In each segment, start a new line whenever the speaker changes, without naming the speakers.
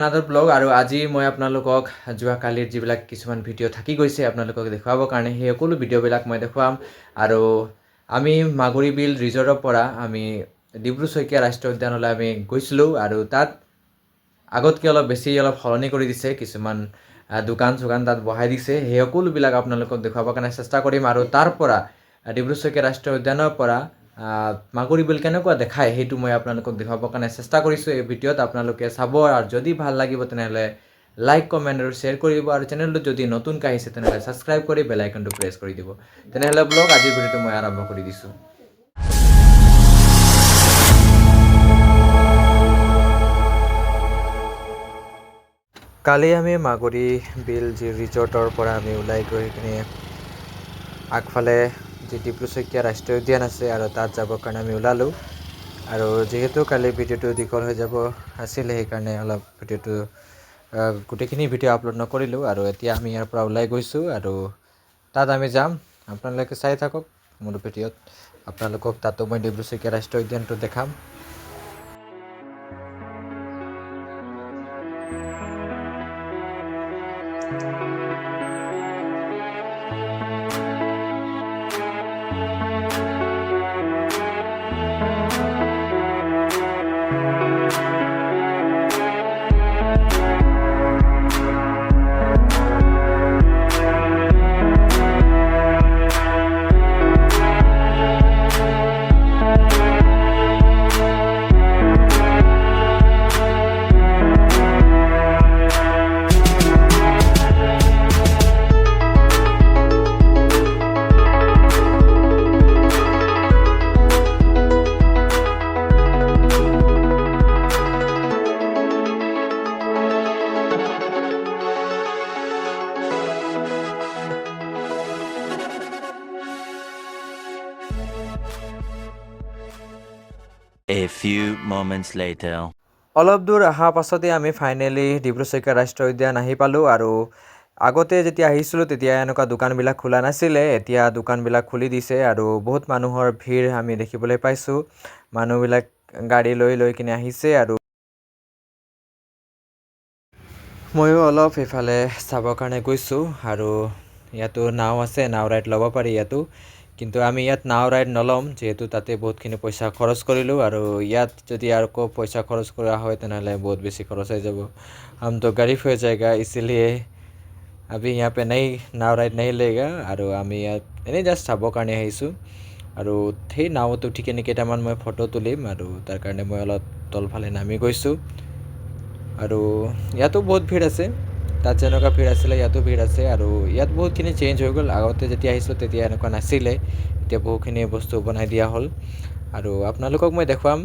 Another blog আৰু আজি মই আপোনালোকক যোৱাকালিৰ যিবিলাক কিছুমান ভিডিঅ' থাকি গৈছে আপোনালোকক দেখুৱাবৰ কাৰণে সেই সকলো ভিডিঅ'বিলাক মই দেখুৱাম আৰু আমি মাগুৰী বিল ৰিজৰ্টৰ পৰা আমি ডিব্ৰু চৈখোৱা ৰাষ্ট্ৰীয় উদ্যানলৈ আমি গৈছিলোঁ আৰু তাত আগতকৈ অলপ সলনি কৰি দিছে কিছুমান দোকান চোকান তাত বহাই দিছে সেই সকলোবিলাক আপোনালোকক দেখুৱাবৰ কাৰণে চেষ্টা কৰিম আৰু তাৰ পৰা ডিব্ৰু চৈখোৱা ৰাষ্ট্ৰীয় উদ্যানৰ পৰা মাগুৰী বিল কেনেকুৱা দেখায় সেইটো মই আপোনালোকক দেখুৱাবৰ কাৰণে চেষ্টা কৰিছোঁ এই ভিডিঅ'ত আপোনালোকে চাব আৰু যদি ভাল লাগিব তেনেহ'লে লাইক কমেণ্ট আৰু শ্বেয়াৰ কৰিব আৰু চেনেলটো যদি নতুনকৈ আহিছে তেনেহ'লে ছাবস্ক্ৰাইব কৰি বেল আইকনটো প্ৰেছ কৰি দিব তেনেহ'লে ব্লগ আজিৰ ভিডিঅ'টো মই আৰম্ভ কৰি দিছোঁ কালি আমি মাগুৰী বিল যি ৰিজৰ্টৰ পৰা আমি ওলাই গৈ কিনে আগফালে যি ডিব্ৰু চৈখোৱা ৰাষ্ট্ৰীয় উদ্যান আছে আৰু তাত যাবৰ কাৰণে আমি ওলালোঁ আৰু যিহেতু কালি ভিডিঅ'টো দীঘল হৈ যাব আছিলে সেইকাৰণে অলপ ভিডিঅ'টো গোটেইখিনি ভিডিঅ' আপলোড নকৰিলোঁ আৰু এতিয়া আমি ইয়াৰ পৰা ওলাই গৈছোঁ আৰু তাত আমি যাম আপোনালোকে চাই থাকক মোৰ ভিডিঅ'ত আপোনালোকক তাতো মই ডিব্ৰু চৈখোৱা ৰাষ্ট্ৰীয় উদ্যানটো দেখাম
A few moments later.
অলপ দূৰ অহাৰ পাছতে আমি ফাইনেলি ডিব্ৰু চৈখোৱা ৰাষ্ট্ৰীয় উদ্যান আহি পালোঁ আৰু আগতে যেতিয়া আহিছিলোঁ তেতিয়া এনেকুৱা দোকানবিলাক খোলা নাছিলে এতিয়া দোকানবিলাক খুলি দিছে আৰু বহুত মানুহৰ ভিৰ আমি দেখিবলৈ পাইছোঁ মানুহবিলাক গাড়ী লৈ কিনে আহিছে আৰু ময়ো অলপ এইফালে চাবৰ কাৰণে গৈছোঁ আৰু ইয়াতো নাও আছে নাও ৰাইড ল'ব পাৰি ইয়াতো কিন্তু আমি ইয়াত নাও ৰাইড নল'ম যিহেতু তাতে বহুতখিনি পইচা খৰচ কৰিলোঁ আৰু ইয়াত যদি আকৌ পইচা খৰচ কৰা হয় তেনেহ'লে বহুত বেছি খৰচ হৈ যাব हम तो गरीब हो जाएगा इसीलिए अभी यहाँ पे नहीं नाव राइड नहीं लेगा আৰু আমি ইয়াত এনেই জাষ্ট চাবৰ কাৰণে আহিছোঁ আৰু সেই নাৱত উঠি কিনে কেইটামান মই ফটো তুলিম আৰু তাৰ কাৰণে মই অলপ তলফালে নামি গৈছোঁ আৰু ইয়াতো বহুত ভিৰ আছে তাত যেনেকুৱা ভিৰ আছিলে ইয়াতো ভিৰ আছে আৰু ইয়াত বহুতখিনি চেঞ্জ হৈ গ'ল আগতে যেতিয়া আহিছিলোঁ তেতিয়া এনেকুৱা নাছিলে এতিয়া বহুখিনি বস্তু বনাই দিয়া হ'ল আৰু আপোনালোকক মই দেখুৱাম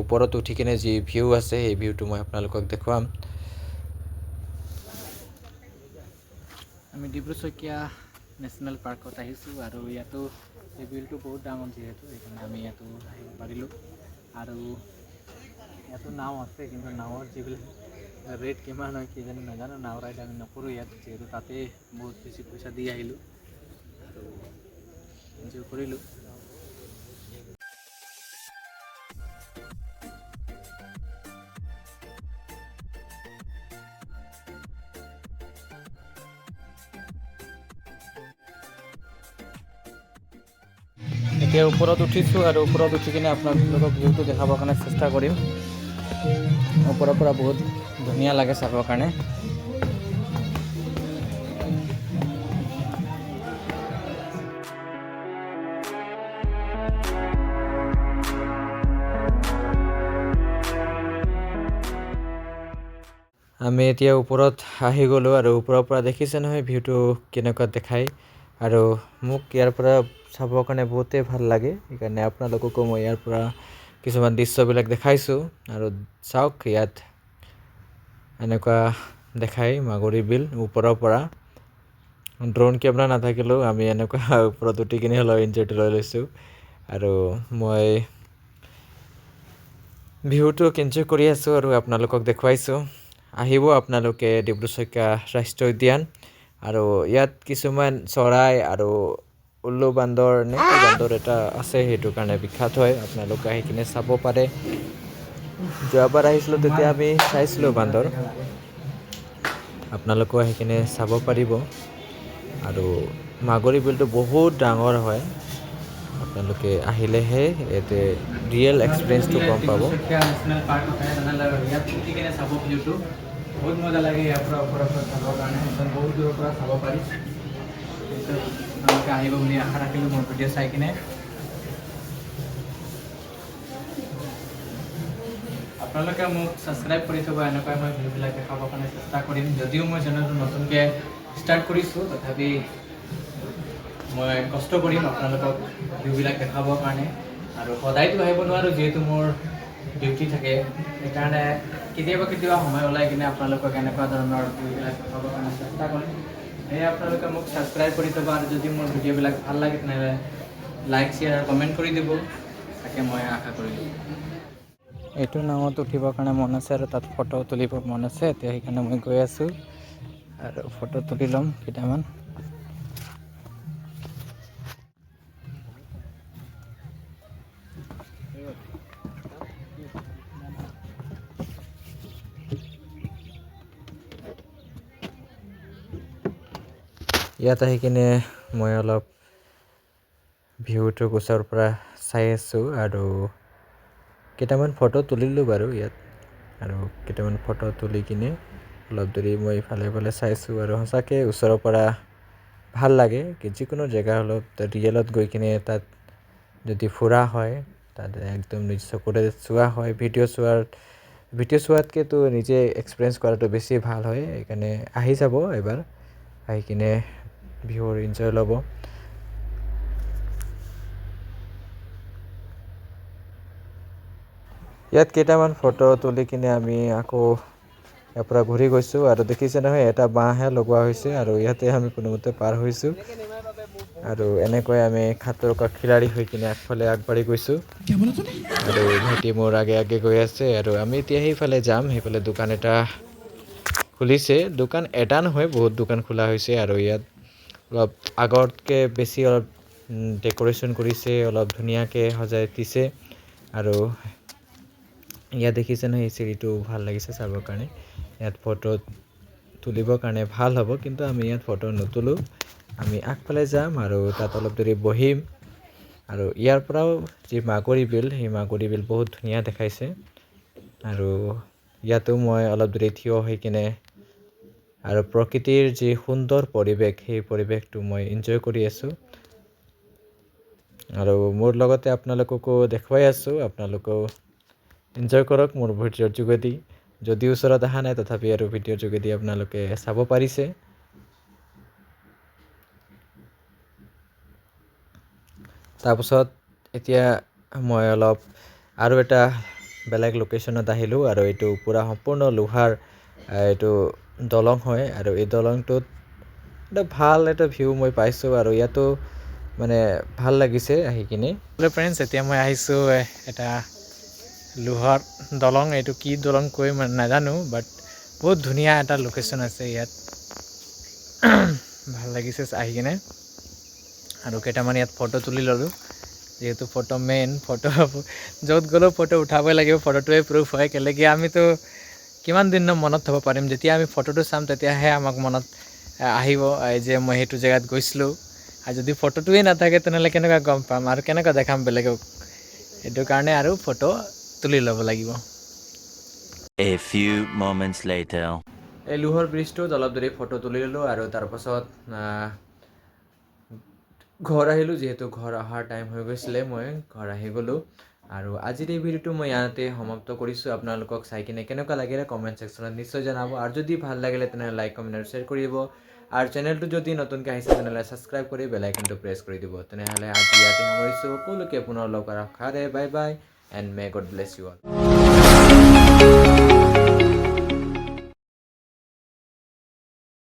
ওপৰত উঠি কিনে যি ভিউ আছে সেই ভিউটো মই আপোনালোকক দেখুৱাম আমি ডিব্ৰু চৈখোৱা নেশ্যনেল পাৰ্কত আহিছোঁ আৰু ইয়াতো এই বিলটো বহুত ডাঙৰ যিহেতু সেইকাৰণে আমি ইয়াতো আহিব পাৰিলোঁ আৰু ইয়াতো নাও আছে কিন্তু নাৱৰ যিবিলাক ৰেট কিমান হয় কি জানো নাজানো নাও ৰাইড আমি নকৰোঁ ইয়াত যিহেতু তাতে বহুত বেছি পইচা দি আহিলোঁ আৰু এনজয় কৰিলোঁ এতিয়া ওপৰত উঠিছোঁ আৰু ওপৰত উঠি কিনে আপোনালোকক ভিউটো দেখাবৰ কাৰণে চেষ্টা কৰিম ওপৰৰ পৰা বহুত ধুনীয়া লাগে চাবৰ কাৰণে আমি এতিয়া ওপৰত আহি গ'লোঁ আৰু ওপৰৰ পৰা দেখিছে নহয় ভিউটো কেনেকুৱা দেখায় আৰু মোক ইয়াৰ পৰা চাবৰ কাৰণে বহুতেই ভাল লাগে সেইকাৰণে আপোনালোককো মই ইয়াৰ পৰা কিছুমান দৃশ্যবিলাক দেখাইছোঁ আৰু চাওক ইয়াত এনেকুৱা দেখায় মাগুৰী বিল ওপৰৰ পৰা ড্ৰোন কেমেৰা নাথাকিলেও আমি এনেকুৱা ওপৰত উঠি কিনে হ'লেও এনজয়টো লৈ লৈছোঁ আৰু মই ভিউটো এনজয় কৰি আছোঁ আৰু আপোনালোকক দেখুৱাইছোঁ আহিব আপোনালোকে ডিব্ৰু চৈখোৱা ৰাষ্ট্ৰীয় উদ্যান আৰু ইয়াত কিছুমান চৰাই আৰু উল্লু বান্দৰ নে বান্দৰ এটা আছে সেইটো কাৰণে বিখ্যাত হয় আপোনালোকে আহি কিনে চাব পাৰে যোৱাবাৰ আহিছিলোঁ তেতিয়া আমি চাইছিলোঁ বান্দৰ আপোনালোকেও আহি কিনে চাব পাৰিব আৰু মাগুৰী বিলটো বহুত ডাঙৰ হয় আপোনালোকে আহিলেহে ইয়াতে ৰিয়েল এক্সপিৰিয়েঞ্চটো গম পাব নেশ্যনেল পাৰ্ক ইয়াত উঠি কিনে চাব ভিউটো বহুত মজা লাগে ইয়াৰ পৰা ওপৰৰ পৰা চাবৰ কাৰণে একদম বহুত দূৰৰ পৰা চাব পাৰি আপোনালোকে আহিব বুলি আশা ৰাখিলোঁ মোৰ ভিডিঅ' চাই কিনে আপোনালোকে মোক ছাবস্ক্ৰাইব কৰি থ'ব এনেকৈ মই ভিডিঅ'বিলাক দেখাবৰ কাৰণে চেষ্টা কৰিম যদিও মই চেনেলটো নতুনকৈ ষ্টাৰ্ট কৰিছোঁ তথাপি মই কষ্ট কৰিম আপোনালোকক ভিডিঅ'বিলাক দেখাবৰ কাৰণে আৰু সদায়তো আহিব নোৱাৰোঁ যিহেতু মোৰ ডিউটি থাকে সেইকাৰণে কেতিয়াবা সময় ওলাই কিনে আপোনালোকক এনেকুৱা ধৰণৰ ভিডিঅ'বিলাক দেখাবৰ কাৰণে চেষ্টা কৰিম সেয়ে আপোনালোকে মোক ছাবস্ক্ৰাইব কৰি থ'ব আৰু যদি মোৰ ভিডিঅ'বিলাক ভাল লাগে তেনেহ'লে লাইক শ্বেয়াৰ আৰু কমেণ্ট কৰি দিব তাকে মই আশা কৰিলোঁ এইটো নামত উঠিবৰ কাৰণে মন আছে আৰু তাত ফটো তুলিব মন আছে এতিয়া সেইকাৰণে মই গৈ আছোঁ আৰু ফটো তুলি ল'ম কেইটামান ইয়াত আহি কিনে মই অলপ ভিউটো ওচৰৰ পৰা চাই আছোঁ আৰু কেইটামান ফটো তুলিলোঁ বাৰু ইয়াত আৰু কেইটামান ফটো তুলি কিনে অলপ দেৰি মই ইফালে ইফালে চাইছোঁ আৰু সঁচাকৈ ওচৰৰ পৰা ভাল লাগে যিকোনো জেগা অলপ ৰিয়েলত গৈ কিনে তাত যদি ফুৰা হয় তাত একদম নিজ চকুৰে চোৱা হয় ভিডিঅ' চোৱাতকৈতো নিজে এক্সপিৰিয়েঞ্চ কৰাটো বেছি ভাল হয় সেইকাৰণে আহি যাব এবাৰ আহি কিনে ভিউৰ এনজয় ল'ব ইয়াত কেইটামান ফটো তুলি কিনে আমি আকৌ ইয়াৰ পৰা ঘূৰি গৈছোঁ আৰু দেখিছে নহয় এটা বাঁহহে লগোৱা হৈছে আৰু ইয়াতে আমি কোনোমতে পাৰ হৈছোঁ আৰু এনেকৈ আমি খাতৰ খিলাৰি হৈ কিনে আগফালে আগবাঢ়ি গৈছোঁ আৰু ভাইটি মোৰ আগে গৈ আছে আৰু আমি এতিয়া সেইফালে যাম সেইফালে দোকান এটা খুলিছে দোকান এটা নহয় বহুত দোকান খোলা হৈছে আৰু ইয়াত অলপ আগতকৈ বেছি অলপ ডেক'ৰেশ্যন কৰিছে অলপ ধুনীয়াকৈ সজাই দিছে আৰু ইয়াত দেখিছে নহয় এই চিৰিটো ভাল লাগিছে চাবৰ কাৰণে ইয়াত ফটো তুলিবৰ কাৰণে ভাল হ'ব কিন্তু আমি ইয়াত ফটো নুতুলোঁ আমি আগফালে যাম আৰু তাত অলপ দেৰি বহিম আৰু ইয়াৰ পৰাও যি মাগুৰী বিল সেই মাগুৰী বিল বহুত ধুনীয়া দেখাইছে আৰু ইয়াতো মই অলপ দেৰি থিয় হৈ কিনে আৰু প্ৰকৃতিৰ যি সুন্দৰ পৰিৱেশ সেই পৰিৱেশটো মই এনজয় কৰি আছোঁ আৰু মোৰ লগতে আপোনালোককো দেখুৱাই আছোঁ আপোনালোকেও এনজয় কৰক মোৰ ভিডিঅ'ৰ যোগেদি যদি ওচৰত অহা নাই তথাপি আৰু ভিডিঅ'ৰ যোগেদি আপোনালোকে চাব পাৰিছে তাৰপাছত এতিয়া মই অলপ আৰু এটা বেলেগ লোকেশ্যনত আহিলোঁ আৰু এইটো পূৰা সম্পূৰ্ণ লোহাৰ এইটো দলং হয় আৰু এই দলংটোত এটা ভাল এটা ভিউ মই পাইছোঁ আৰু ইয়াতো মানে ভাল লাগিছে আহি কিনে ফ্ৰেণ্ডছ এতিয়া মই আহিছোঁ এটা লোহাৰ দলং এইটো কি দলং কৈ মানে নাজানো বাট বহুত ধুনীয়া এটা লোকেশ্যন আছে ইয়াত ভাল লাগিছে আহি কিনে আৰু কেইটামান ইয়াত ফটো তুলি ল'লোঁ যিহেতু ফটো মেইন ফটো য'ত গ'লেও ফটো উঠাবই লাগিব ফটোটোৱে প্ৰুফ হয় কেলেকি আমিতো কিমান দিনৰ মনত থ'ব পাৰিম যেতিয়া আমি ফটোটো চাম তেতিয়াহে আমাক মনত আহিব যে মই সেইটো জেগাত গৈছিলোঁ আৰু যদি ফটোটোৱে নাথাকে তেনেহ'লে কেনেকুৱা গম পাম আৰু কেনেকুৱা দেখাম বেলেগক সেইটো কাৰণে আৰু ফটো তুলি ল'ব লাগিব
A few moments later.
এই লোহাৰ ব্ৰিজটোত অলপ দেৰি ফটো তুলি ল'লোঁ আৰু তাৰপাছত ঘৰ আহিলোঁ যিহেতু ঘৰ অহাৰ টাইম হৈ গৈছিলে মই ঘৰ আহি গ'লোঁ আৰু আজিৰ এই ভিডিঅ'টো মই ইয়াতে সমাপ্ত কৰিছোঁ আপোনালোকক চাই কিনে কেনেকুৱা লাগিলে কমেণ্ট ছেকশ্যনত নিশ্চয় জনাব আৰু যদি ভাল লাগিলে তেনেহ'লে লাইক কমেণ্ট আৰু শ্বেয়াৰ কৰি দিব আৰু চেনেলটো যদি নতুনকৈ আহিছে তেনেহ'লে ছাবস্ক্ৰাইব কৰি বেল আইকনটো প্ৰেছ কৰি দিব তেনেহ'লে আজি ইয়াতে সামৰিছোঁ সকলোকে পুনৰ লগ কৰাৰ আশাৰে bye bye and may God bless you all